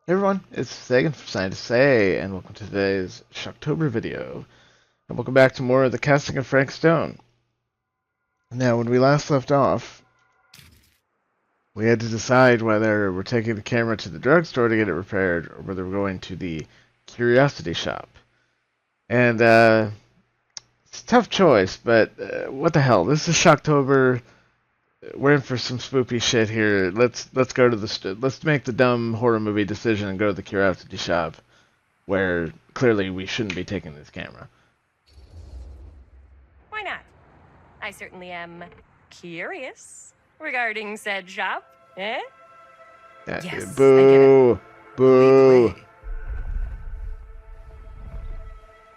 Hey everyone, it's Sagan from Science to Say, and welcome to today's Shocktober video. And welcome back to more of the casting of Frank Stone. Now, when we last left off, we had to decide whether we're taking the camera to the drugstore to get it repaired, or whether we're going to the curiosity shop. And, it's a tough choice, but what the hell? This is Shocktober. We're in for some spoopy shit here. Let's go to let's make the dumb horror movie decision and go to the curiosity shop, where clearly we shouldn't be taking this camera. Why not? I certainly am curious regarding said shop. Eh? Yes, Boo! Boo! Lead the way.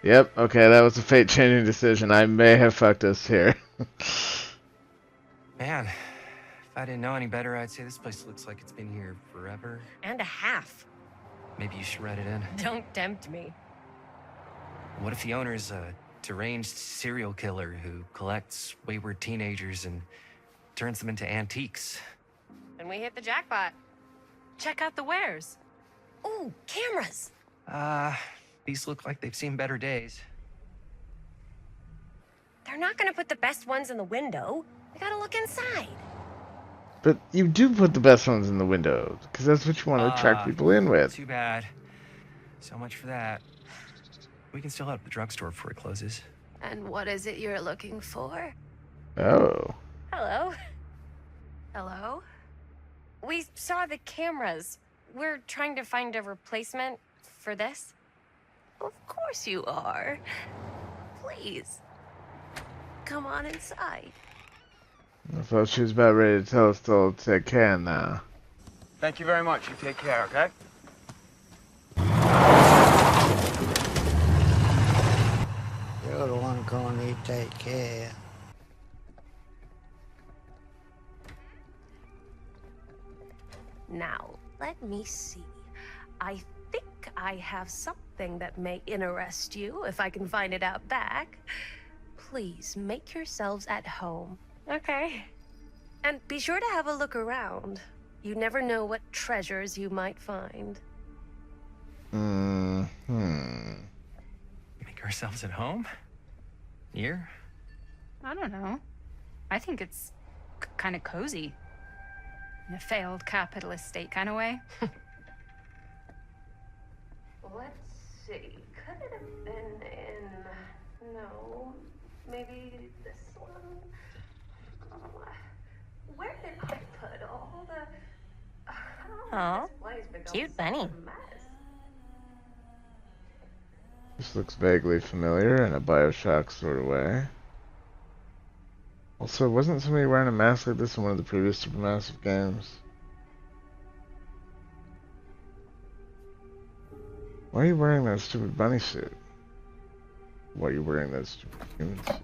Yep, okay, that was a fate-changing decision. I may have fucked us here. Man, if I didn't know any better, I'd say this place looks like it's been here forever. And a half. Maybe you should write it in. Don't tempt me. What if the owner's a deranged serial killer who collects wayward teenagers and turns them into antiques? Then we hit the jackpot. Check out the wares. Ooh, cameras. These look like they've seen better days. They're not gonna put the best ones in the window. We gotta look inside. But you do put the best ones in the window, because that's what you want to attract people in with. Too bad. So much for that. We can still head up the drugstore before it closes. And what is it you're looking for? Oh. Hello? Hello? We saw the cameras. We're trying to find a replacement for this. Of course you are. Please. Come on inside. I thought she was about ready to tell us to all take care now. Thank you very much. You take care, okay? You're the one gonna need to take care. Now, let me see. I think I have something that may interest you, if I can find it out back. Please make yourselves at home. Okay. And be sure to have a look around. You never know what treasures you might find. Make ourselves at home? Here? I don't know. I think it's kind of cozy. In a failed capitalist state kind of way. Let's see. Could it have been in... No. Maybe this one? Where did I put all the... Oh, cute bunny. This looks vaguely familiar in a Bioshock sort of way. Also, wasn't somebody wearing a mask like this in one of the previous Supermassive games? Why are you wearing that stupid bunny suit? Why are you wearing that stupid human suit?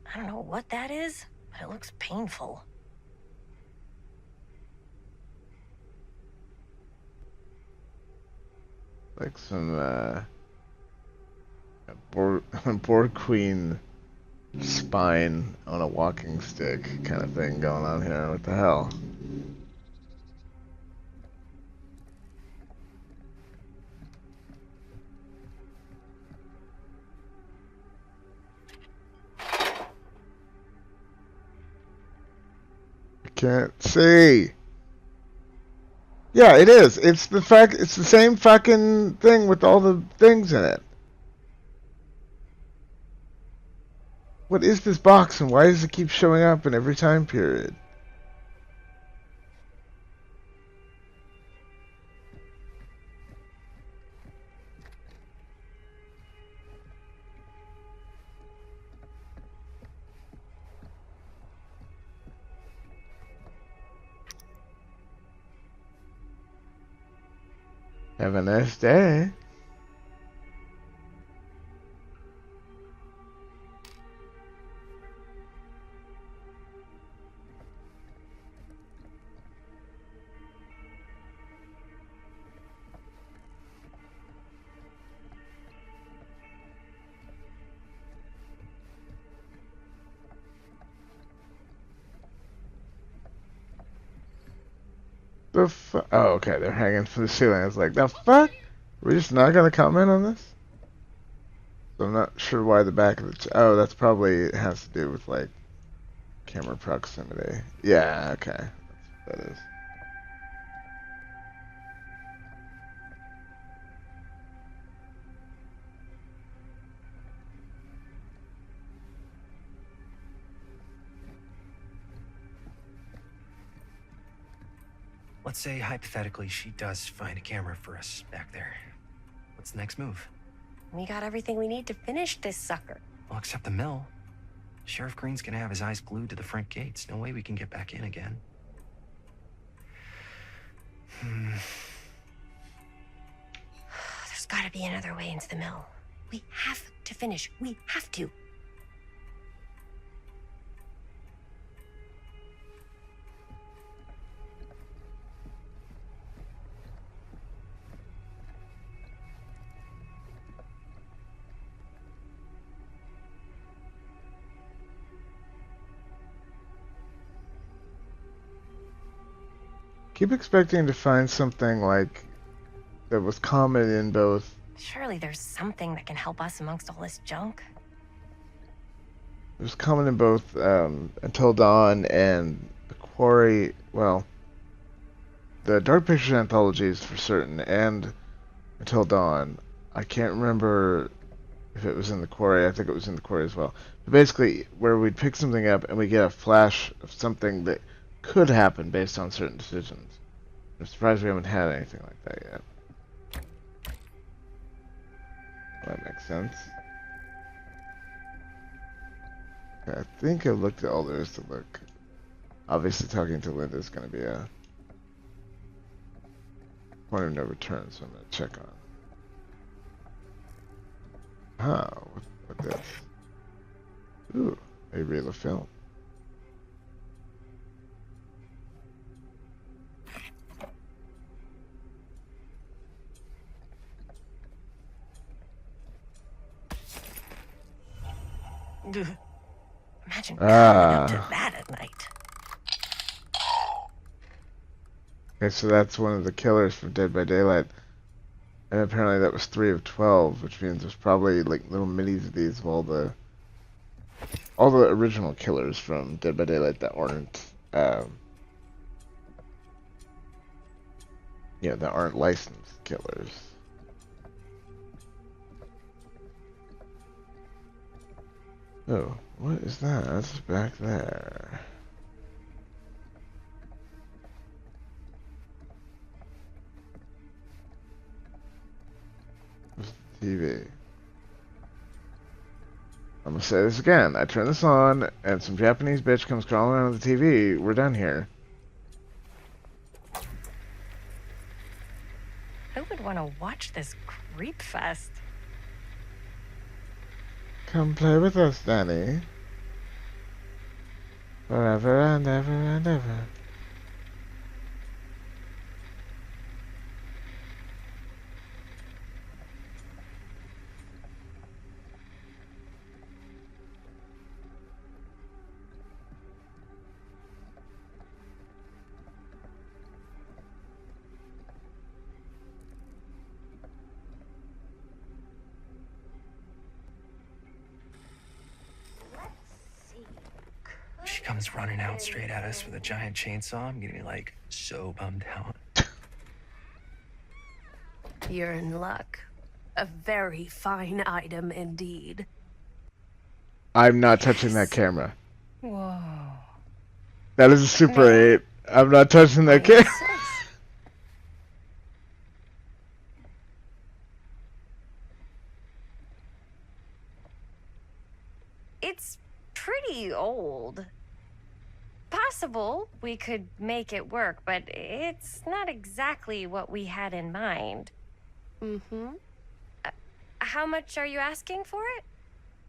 I don't know what that is, but it looks painful. Like some, board queen spine on a walking stick kind of thing going on here. What the hell? I can't see. Yeah, it is. It's the same fucking thing with all the things in it. What is this box and why does it keep showing up in every time period? Have a nice day. The fuck? Oh, okay, they're hanging from the ceiling. I was like, the fuck? We're just not gonna comment on this? So I'm not sure why the back of the... Oh, that's probably has to do with, like, camera proximity. Yeah, okay. That's what that is. Let's say, hypothetically, she does find a camera for us back there. What's the next move? We got everything we need to finish this sucker. Well, except the mill. Sheriff Green's gonna have his eyes glued to the front gates. No way we can get back in again. There's gotta be another way into the mill. We have to finish. We have to. Keep expecting to find something, like, that was common in both... Surely there's something that can help us amongst all this junk. It was common in both Until Dawn and The Quarry, well, the Dark Pictures anthologies for certain, and Until Dawn. I can't remember if it was in The Quarry. I think it was in The Quarry as well. But basically, where we'd pick something up and we get a flash of something that could happen based on certain decisions. I'm surprised we haven't had anything like that yet. That makes sense. Okay, I think I've looked at all there is to look. Obviously, talking to Linda is going to be a point of no return, so I'm going to check on. Oh, what this? Ooh, a reel of film. Imagine coming up to that at night. Okay, so that's one of the killers from Dead by Daylight. And apparently that was 3 of 12, which means there's probably like little minis of these of all the original killers from Dead by Daylight that aren't that aren't licensed killers. Oh, what is that? That's back there. What's the TV? I'm gonna say this again. I turn this on, and some Japanese bitch comes crawling out of the TV. We're done here. Who would want to watch this creep fest? Come play with us, Danny. Forever and ever and ever. She comes running out straight at us with a giant chainsaw. I'm gonna be like so bummed out. You're in luck. A very fine item indeed. I'm not touching that camera. Whoa. That is a Super 8. I'm not touching that camera. It's pretty old. Possible we could make it work, but it's not exactly what we had in mind. Mm-hmm. How much are you asking for it?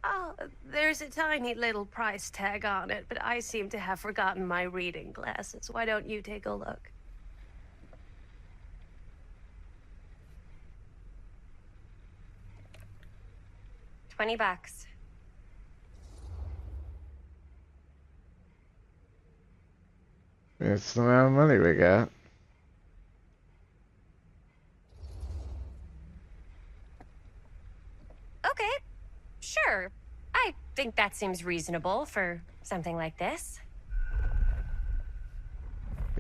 Oh, there's a tiny little price tag on it, but I seem to have forgotten my reading glasses. Why don't you take a look? $20. It's the amount of money we got. That seems reasonable for something like this.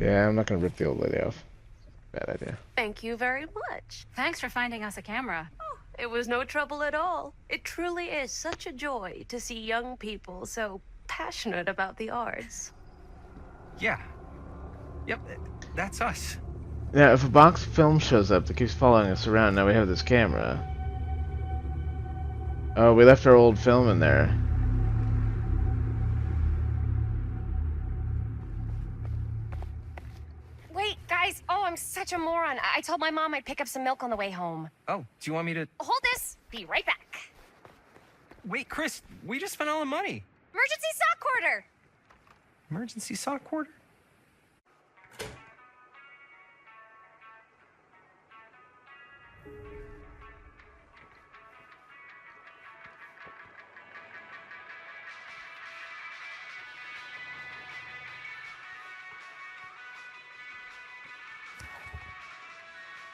Yeah, I'm not gonna rip the old lady off. Bad idea. Thank you very much. Thanks for finding us a camera. Oh, it was no trouble at all. It truly is such a joy to see young people so passionate about the arts. Yeah. Yep, that's us. Now, if a box of film shows up that keeps following us around, now we have this camera. Oh, we left our old film in there. Wait, guys. Oh, I'm such a moron. I told my mom I'd pick up some milk on the way home. Oh, do you want me to... Hold this. Be right back. Wait, Chris, we just spent all the money. Emergency sock quarter. Emergency sock quarter?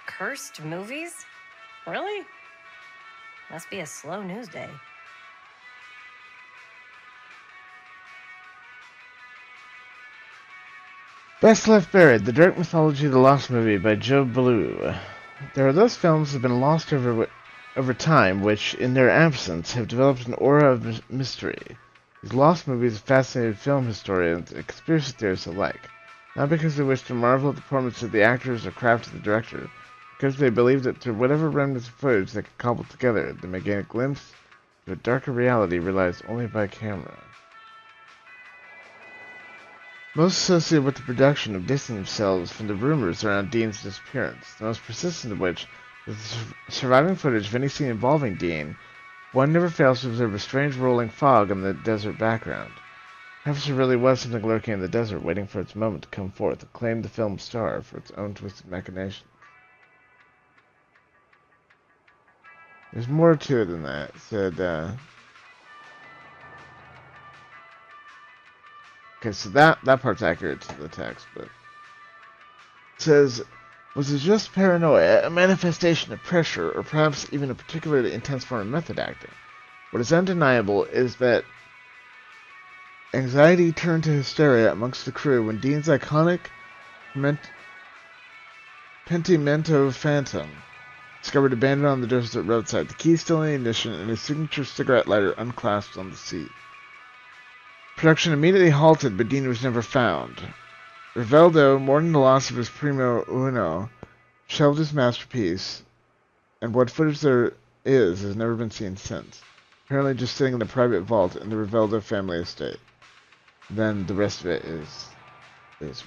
Cursed movies? Really? Must be a slow news day. Best Left Buried, the Dark Mythology of the Lost Movie by Joe Ballou. There are those films that have been lost over time, which, in their absence, have developed an aura of mystery. These lost movies have fascinated film historians and conspiracy theorists alike, not because they wish to marvel at the performance of the actors or craft of the director, because they believe that through whatever remnants of footage they can cobble together, they may gain a glimpse of a darker reality realized only by camera. Most associated with the production have distanced themselves from the rumors around Dean's disappearance, the most persistent of which is the surviving footage of any scene involving Dean. One never fails to observe a strange rolling fog on the desert background. Perhaps there really was something lurking in the desert, waiting for its moment to come forth and claim the film's star for its own twisted machinations. There's more to it than that. It said, okay, so that part's accurate to the text, but it says, was it just paranoia, a manifestation of pressure, or perhaps even a particularly intense form of method acting? What is undeniable is that anxiety turned to hysteria amongst the crew when Dean's iconic Pentimento Phantom discovered abandoned on the desert roadside, the key still in the ignition, and his signature cigarette lighter unclasped on the seat. Production immediately halted, but Dean was never found. Riveldo, mourning the loss of his primo uno, shelved his masterpiece, and what footage there is has never been seen since. Apparently just sitting in a private vault in the Riveldo family estate. Then the rest of it is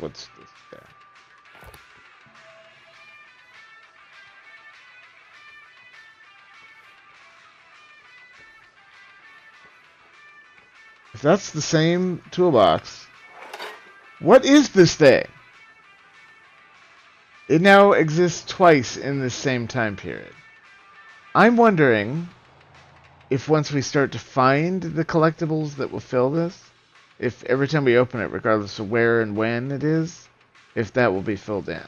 what's there. If that's the same toolbox, what is this thing? It now exists twice in the same time period. I'm wondering if once we start to find the collectibles that will fill this, if every time we open it, regardless of where and when it is, if that will be filled in.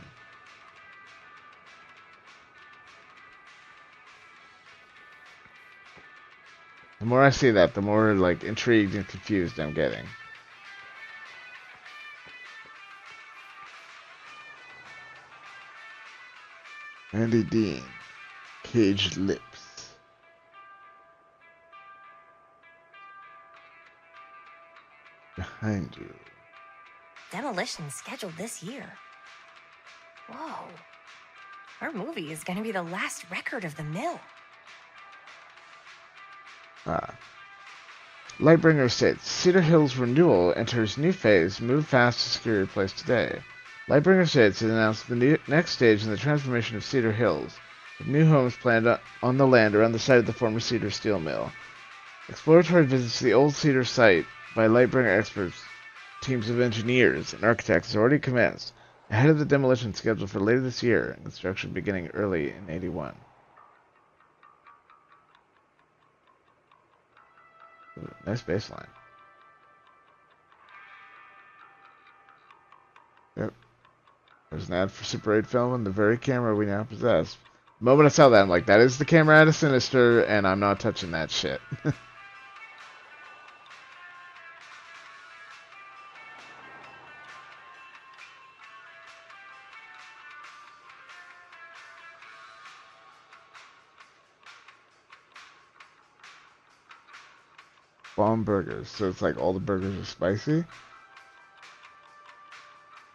The more I see that, the more like intrigued and confused I'm getting. Andy Dean, caged lips. Behind you. Demolition scheduled this year. Whoa. Our movie is going to be the last record of the mill. Lightbringer states, Cedar Hills Renewal enters new phase, move fast to secure your place today. Lightbringer states has announced the next stage in the transformation of Cedar Hills, with new homes planned on the land around the site of the former Cedar Steel Mill. Exploratory visits to the old Cedar site by Lightbringer experts, teams of engineers, and architects has already commenced, ahead of the demolition scheduled for later this year, and construction beginning early in 81. Ooh, nice baseline. Yep. There's an ad for Super 8 film and the very camera we now possess. The moment I saw that, I'm like, that is the camera out of Sinister, and I'm not touching that shit. Bomb burgers. So it's like all the burgers are spicy.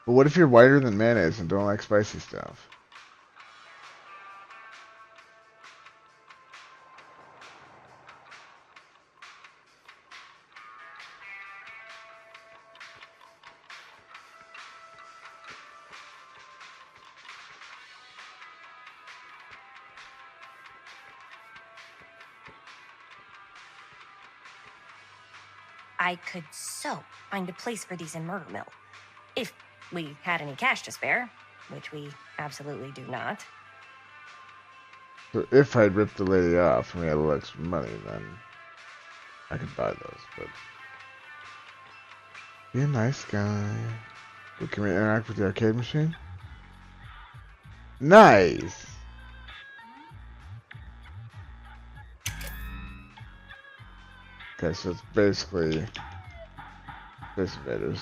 But what if you're whiter than mayonnaise and don't like spicy stuff? I could so find a place for these in Murder Mill. If we had any cash to spare, which we absolutely do not. So if I'd ripped the lady off and we had a little extra money, then I could buy those, but... Be a nice guy. But can we interact with the arcade machine? Nice! Okay, so it's basically Space Invaders.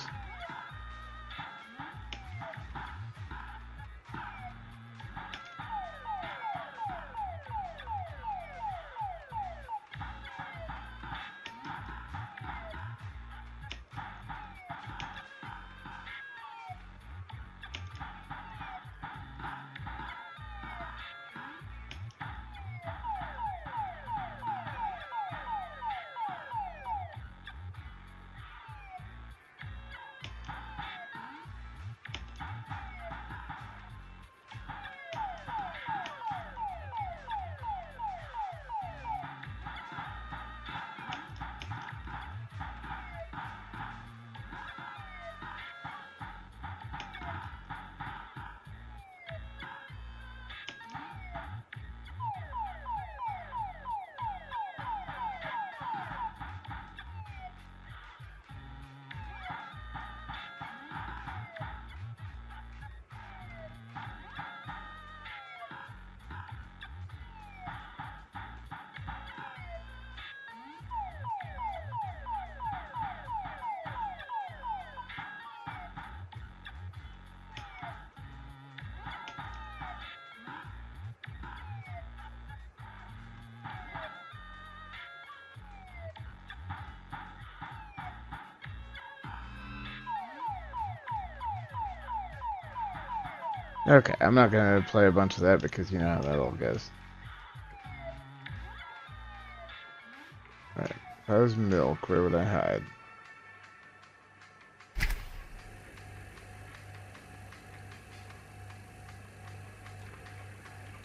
Okay, I'm not gonna play a bunch of that because you know how that all goes. Alright, if I was milk, where would I hide?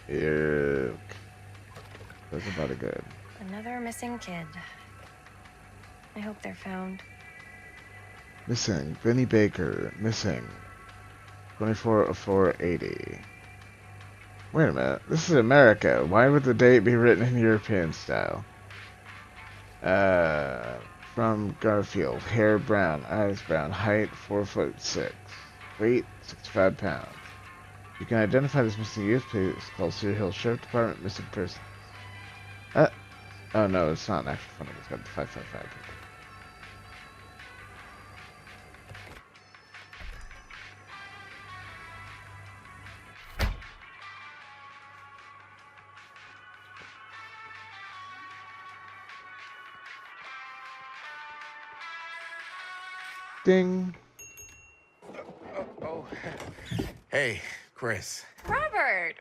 Yuck. That's about it good. Another missing kid. I hope they're found. Missing. Vinny Baker. Missing. 24/4/80. Wait a minute. This is America. Why would the date be written in European style? From Garfield. Hair brown. Eyes brown. Height 4'6". Weight 65 pounds. You can identify this missing youth. Please call Cedar Hill Sheriff Department. Missing person. Oh no, it's not an actual phone number. It's got the 555. Ding. Oh. Hey, Chris. Robert!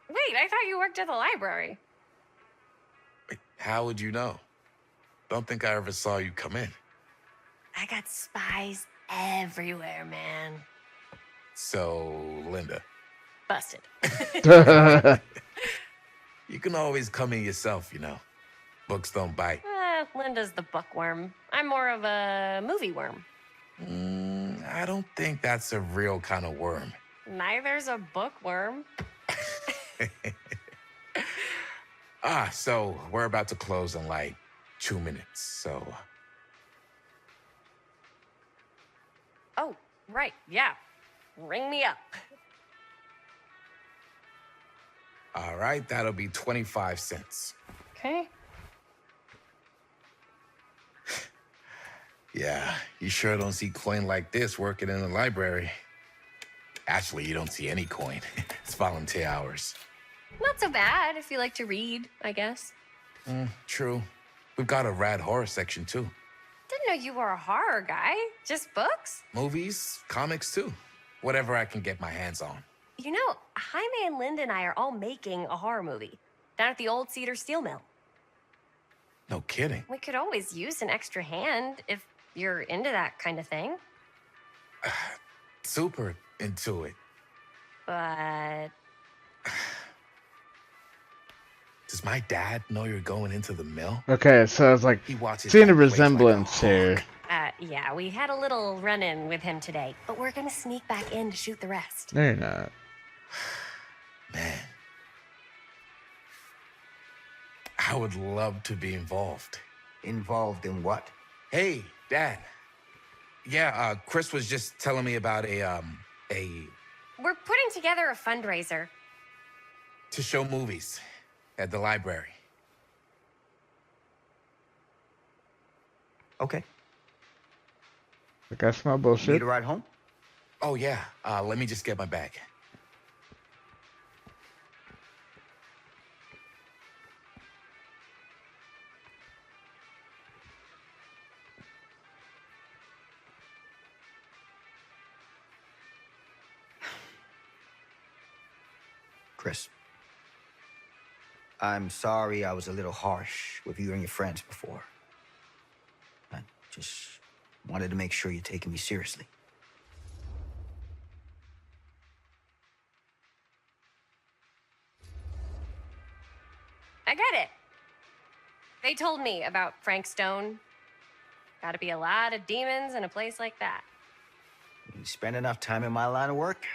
Wait, I thought you worked at the library. Wait, how would you know? Don't think I ever saw you come in. I got spies everywhere, man. So, Linda, Busted. you can always come in yourself, you know. Books don't bite. Linda's the bookworm. I'm more of a movie worm. I don't think that's a real kind of worm. Neither's a bookworm. So we're about to close in like 2 minutes, so... Oh, right, yeah. Ring me up. All right, that'll be 25 cents. Okay. Yeah, you sure don't see coin like this working in the library. Actually, you don't see any coin. It's volunteer hours. Not so bad if you like to read, I guess. True. We've got a rad horror section, too. Didn't know you were a horror guy. Just books? Movies, comics too. Whatever I can get my hands on. You know, Jaime and Linda and I are all making a horror movie down at the old Cedar Steel Mill. No kidding. We could always use an extra hand if you're into that kind of thing. Super into it. But Does my dad know you're going into the mill? Okay, so it's like He watches seeing a that place like a resemblance hawk. here. yeah, we had a little run-in with him today, but we're gonna sneak back in to shoot the rest. No, you're not. Man. I would love to be involved. Involved in what? Hey, Dad. Yeah, Chris was just telling me about a We're putting together a fundraiser. to show movies at the library. Okay. Like, I smell Need bullshit. a ride home? Oh yeah, let me just get my bag. Chris. I'm sorry I was a little harsh with you and your friends before. I just wanted to make sure you're taking me seriously. I get it. They told me about Frank Stone. Gotta be a lot of demons in a place like that. You spend enough time in my line of work,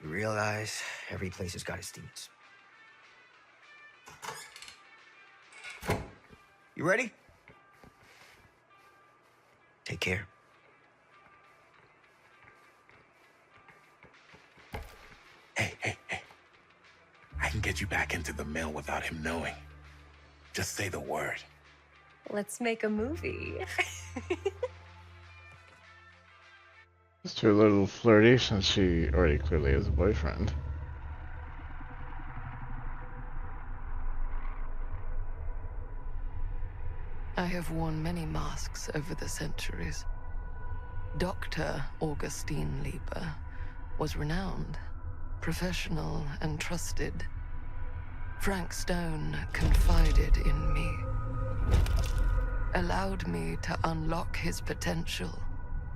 you realize every place has got its demons. You ready? Take care. Hey. I can get you back into the mill without him knowing. Just say the word. Let's make a movie. Just a little flirty since she already clearly has a boyfriend. I have worn many masks over the centuries. Dr. Augustine Lieber was renowned, professional, and trusted. Frank Stone confided in me, allowed me to unlock his potential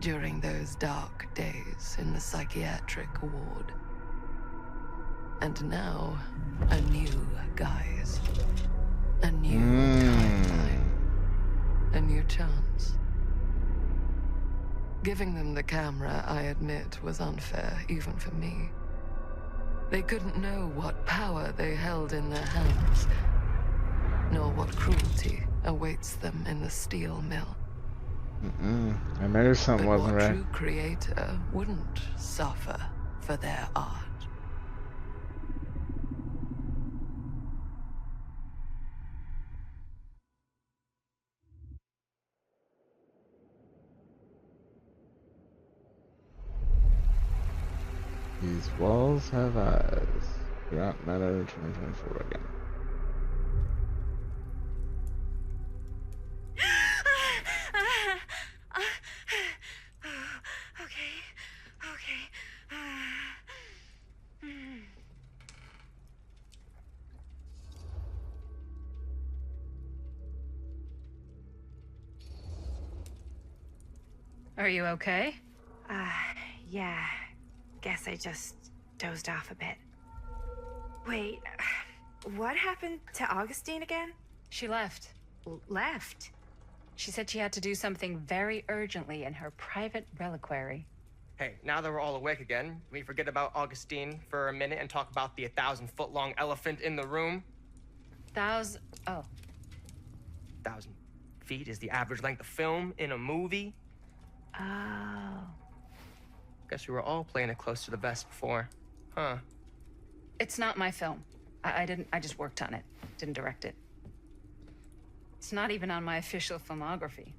during those dark days in the psychiatric ward. And now, a new guise, a new timeline, a new chance. Giving them the camera, I admit, was unfair, even for me. They couldn't know what power they held in their hands, nor what cruelty awaits them in the steel mill. I knew something But wasn't what right. true creator wouldn't suffer for their art? These walls have eyes. Grant Matter 2024 again. Are you okay? Yeah. Guess I just dozed off a bit. Wait, what happened to Augustine again? She left. Left? She said she had to do something very urgently in her private reliquary. Hey, now that we're all awake again, can we forget about Augustine for a minute and talk about the 1,000-foot-long elephant in the room? Oh. 1,000 feet is the average length of film in a movie. Oh. Guess we were all playing it close to the vest before. Huh. It's not my film. I just worked on it. Didn't direct it. It's not even on my official filmography.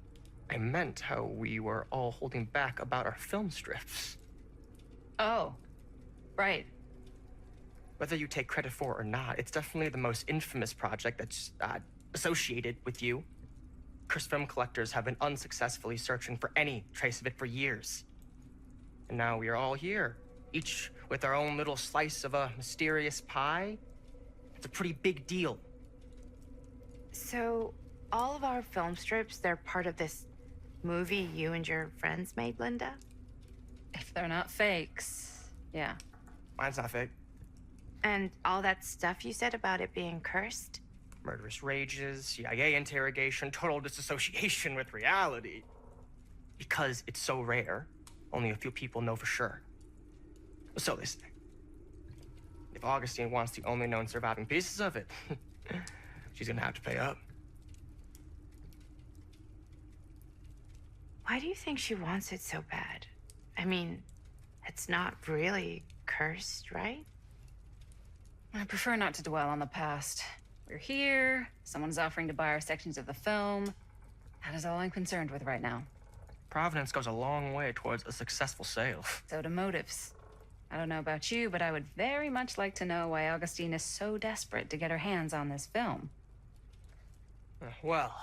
I meant how we were all holding back about our film strips. Oh. Right. Whether you take credit for it or not, it's definitely the most infamous project that's associated with you. cursed film collectors have been unsuccessfully searching for any trace of it for years. And now we are all here, each with our own little slice of a mysterious pie. It's a pretty big deal. So, all of our film strips, they're part of this movie you and your friends made, Linda? If they're not fakes, yeah. Mine's not fake. And all that stuff you said about it being cursed? Murderous rages, CIA interrogation, total disassociation with reality. Because it's so rare, only a few people know for sure. So they say. If Augustine wants the only known surviving pieces of it, she's gonna have to pay up. Why do you think she wants it so bad? I mean, it's not really cursed, right? I prefer not to dwell on the past. We're here, someone's offering to buy our sections of the film. That is all I'm concerned with right now. Providence goes a long way towards a successful sale. So do motives. I don't know about you, but I would very much like to know why Augustine is so desperate to get her hands on this film. Well,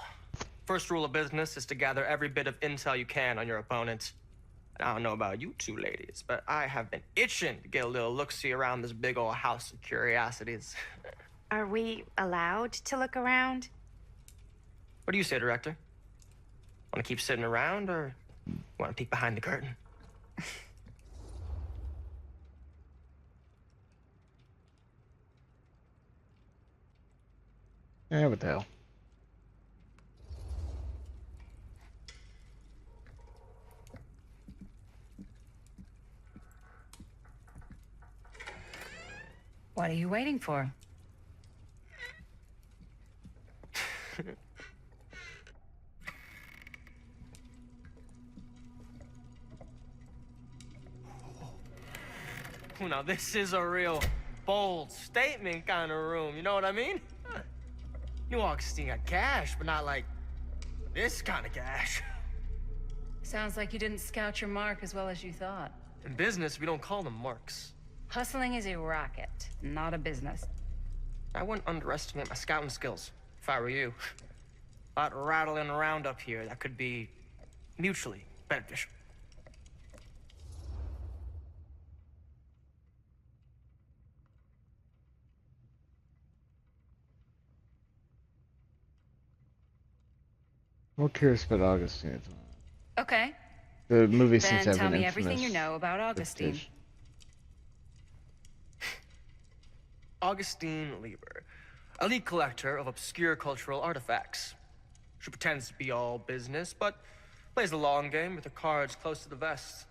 first rule of business is to gather every bit of intel you can on your opponent. I don't know about you two ladies, but I have been itching to get a little look-see around this big old house of curiosities. Are we allowed to look around? What do you say, director? Want to keep sitting around, or want to peek behind the curtain? Yeah, what the hell? What are you waiting for? Now, this is a real bold statement kind of room, you know what I mean? New Augustine got cash, but not like this kind of cash. Sounds like you didn't scout your mark as well as you thought. In business, we don't call them marks. Hustling is a racket, not a business. I wouldn't underestimate my scouting skills, if I were you. A lot rattling around up here that could be mutually beneficial. I'm curious about Augustine at the moment. Okay. The movie Then seems to have tell an me infamous everything you know about Augustine. reputation. Augustine Lieber, elite collector of obscure cultural artifacts. She pretends to be all business, but plays the long game with her cards close to the vest.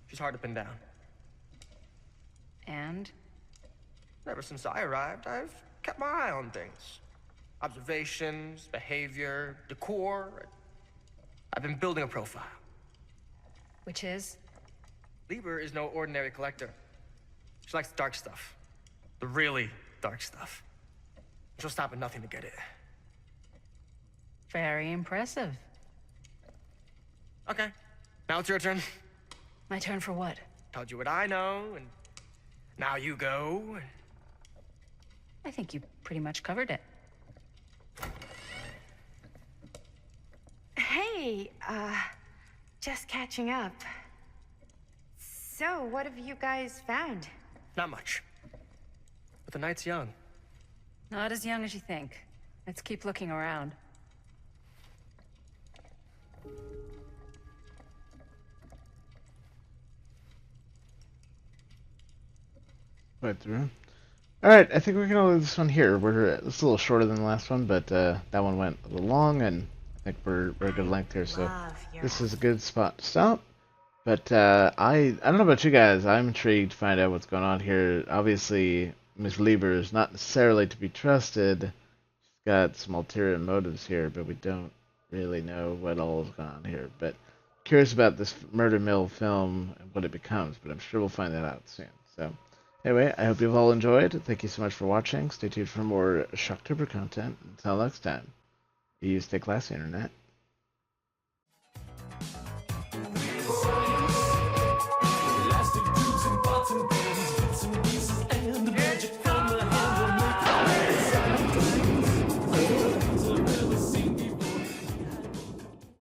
She's hard to pin down. And? Ever since I arrived, I've kept my eye on things. Observations, behavior, decor. I've been building a profile. Which is? Lieber is no ordinary collector. She likes the dark stuff. The really dark stuff. She'll stop at nothing to get it. Very impressive. Okay, now it's your turn. My turn for what? Told you what I know, and now you go. I think you pretty much covered it. Hey, just catching up. So, what have you guys found? Not much. But the night's young. Not as young as you think. Let's keep looking around. Right through. Alright, I think we're gonna leave this one here. It's a little shorter than the last one, but that one went a little long, and I think we're a good length here, so this is a good spot to stop. But I don't know about you guys, I'm intrigued to find out what's going on here. Obviously, Miss Lieber is not necessarily to be trusted. She's got some ulterior motives here, but we don't really know what all is going on here. But curious about this Murder Mill film and what it becomes, but I'm sure we'll find that out soon. So anyway, I hope you've all enjoyed. Thank you so much for watching. Stay tuned for more Shocktober content. Until next time, you stay classy, Internet.